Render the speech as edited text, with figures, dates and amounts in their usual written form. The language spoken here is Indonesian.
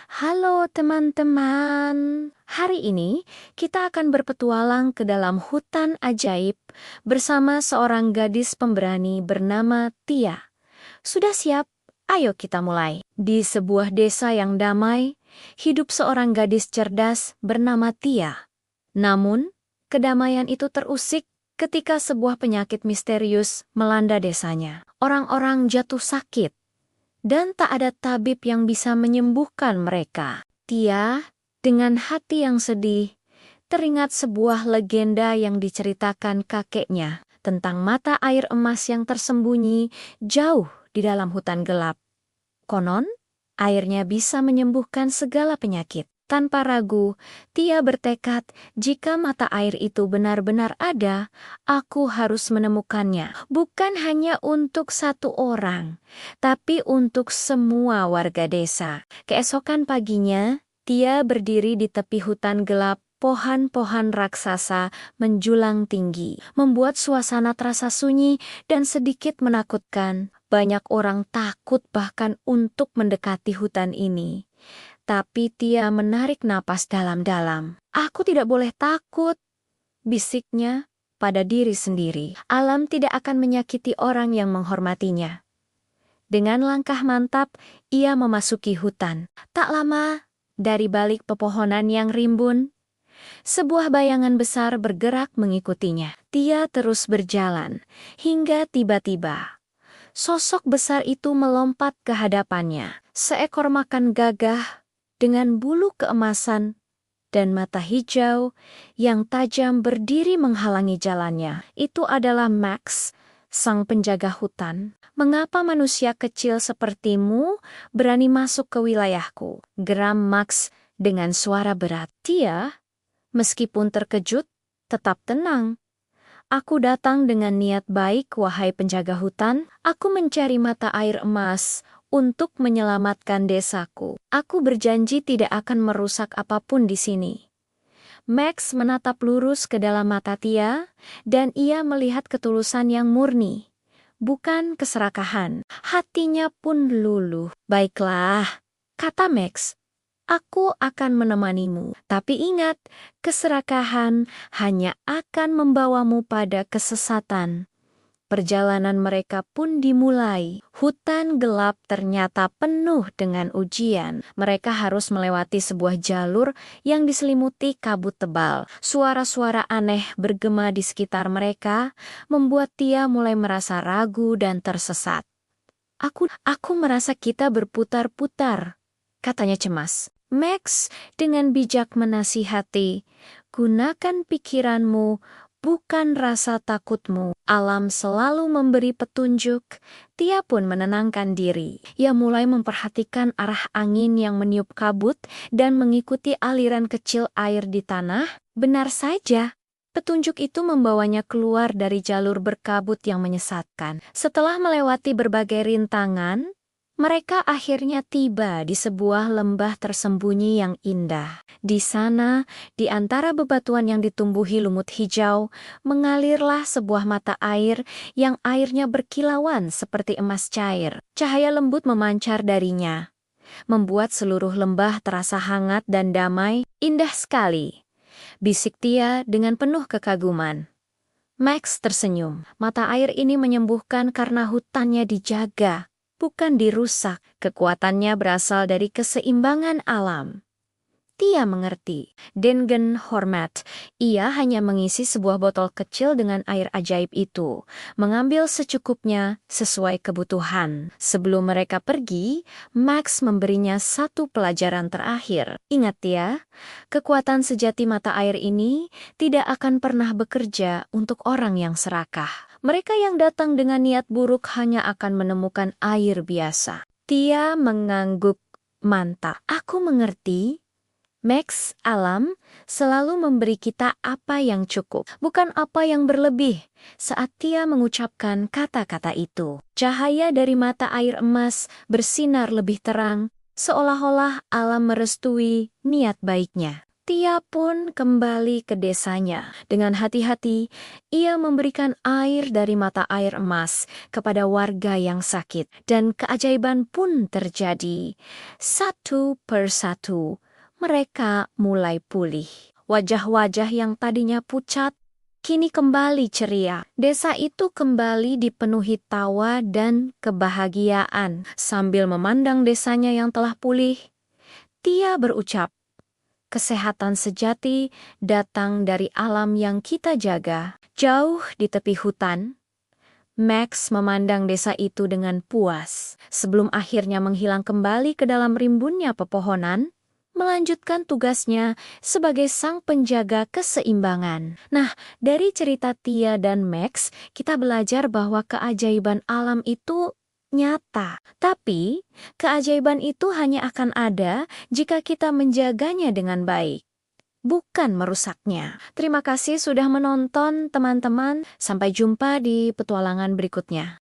Halo teman-teman, hari ini kita akan berpetualang ke dalam hutan ajaib bersama seorang gadis pemberani bernama Tia. Sudah siap? Ayo kita mulai. Di sebuah desa yang damai, hidup seorang gadis cerdas bernama Tia. Namun, kedamaian itu terusik ketika sebuah penyakit misterius melanda desanya. Orang-orang jatuh sakit dan tak ada tabib yang bisa menyembuhkan mereka. Tia, dengan hati yang sedih, teringat sebuah legenda yang diceritakan kakeknya tentang mata air emas yang tersembunyi jauh di dalam hutan gelap. Konon, airnya bisa menyembuhkan segala penyakit. Tanpa ragu, Tia bertekad, jika mata air itu benar-benar ada, aku harus menemukannya. Bukan hanya untuk satu orang, tapi untuk semua warga desa. Keesokan paginya, Tia berdiri di tepi hutan gelap. Pohon-pohon raksasa menjulang tinggi, membuat suasana terasa sunyi dan sedikit menakutkan. Banyak orang takut bahkan untuk mendekati hutan ini. Tapi Tia menarik napas dalam-dalam. Aku tidak boleh takut, bisiknya pada diri sendiri. Alam tidak akan menyakiti orang yang menghormatinya. Dengan langkah mantap, ia memasuki hutan. Tak lama, dari balik pepohonan yang rimbun, sebuah bayangan besar bergerak mengikutinya. Tia terus berjalan, hingga tiba-tiba sosok besar itu melompat ke hadapannya. Seekor macan gagah dengan bulu keemasan dan mata hijau yang tajam berdiri menghalangi jalannya. Itu adalah Max, sang penjaga hutan. Mengapa manusia kecil sepertimu berani masuk ke wilayahku? Geram Max dengan suara berat. Tia, meskipun terkejut, tetap tenang. Aku datang dengan niat baik, wahai penjaga hutan. Aku mencari mata air emas untuk menyelamatkan desaku. Aku berjanji tidak akan merusak apapun di sini. Max menatap lurus ke dalam mata Tia, dan ia melihat ketulusan yang murni, bukan keserakahan. Hatinya pun luluh. Baiklah, kata Max. Aku akan menemanimu, tapi ingat, keserakahan hanya akan membawamu pada kesesatan. Perjalanan mereka pun dimulai. Hutan gelap ternyata penuh dengan ujian. Mereka harus melewati sebuah jalur yang diselimuti kabut tebal. Suara-suara aneh bergema di sekitar mereka, membuat Tia mulai merasa ragu dan tersesat. Aku merasa kita berputar-putar, katanya cemas. Max dengan bijak menasihati, gunakan pikiranmu, bukan rasa takutmu. Alam selalu memberi petunjuk. Tia pun menenangkan diri. Ia mulai memperhatikan arah angin yang meniup kabut dan mengikuti aliran kecil air di tanah. Benar saja, petunjuk itu membawanya keluar dari jalur berkabut yang menyesatkan. Setelah melewati berbagai rintangan, mereka akhirnya tiba di sebuah lembah tersembunyi yang indah. Di sana, di antara bebatuan yang ditumbuhi lumut hijau, mengalirlah sebuah mata air yang airnya berkilauan seperti emas cair. Cahaya lembut memancar darinya, membuat seluruh lembah terasa hangat dan damai. Indah sekali, bisik Tia dengan penuh kekaguman. Max tersenyum. Mata air ini menyembuhkan karena hutannya dijaga, bukan dirusak. Kekuatannya berasal dari keseimbangan alam. Tia mengerti. Dengan hormat, ia hanya mengisi sebuah botol kecil dengan air ajaib itu, mengambil secukupnya sesuai kebutuhan. Sebelum mereka pergi, Max memberinya satu pelajaran terakhir. Ingat Tia, kekuatan sejati mata air ini tidak akan pernah bekerja untuk orang yang serakah. Mereka yang datang dengan niat buruk hanya akan menemukan air biasa. Tia mengangguk mantap. Aku mengerti. Max, alam selalu memberi kita apa yang cukup, bukan apa yang berlebih. Saat Tia mengucapkan kata-kata itu, cahaya dari mata air emas bersinar lebih terang, seolah-olah alam merestui niat baiknya. Tia pun kembali ke desanya. Dengan hati-hati, ia memberikan air dari mata air emas kepada warga yang sakit. Dan keajaiban pun terjadi. Satu persatu, mereka mulai pulih. Wajah-wajah yang tadinya pucat, kini kembali ceria. Desa itu kembali dipenuhi tawa dan kebahagiaan. Sambil memandang desanya yang telah pulih, Tia berucap, kesehatan sejati datang dari alam yang kita jaga. Jauh di tepi hutan, Max memandang desa itu dengan puas. Sebelum akhirnya menghilang kembali ke dalam rimbunnya pepohonan, melanjutkan tugasnya sebagai sang penjaga keseimbangan. Nah, dari cerita Tia dan Max, kita belajar bahwa keajaiban alam itu nyata. Tapi, keajaiban itu hanya akan ada jika kita menjaganya dengan baik, bukan merusaknya. Terima kasih sudah menonton, teman-teman. Sampai jumpa di petualangan berikutnya.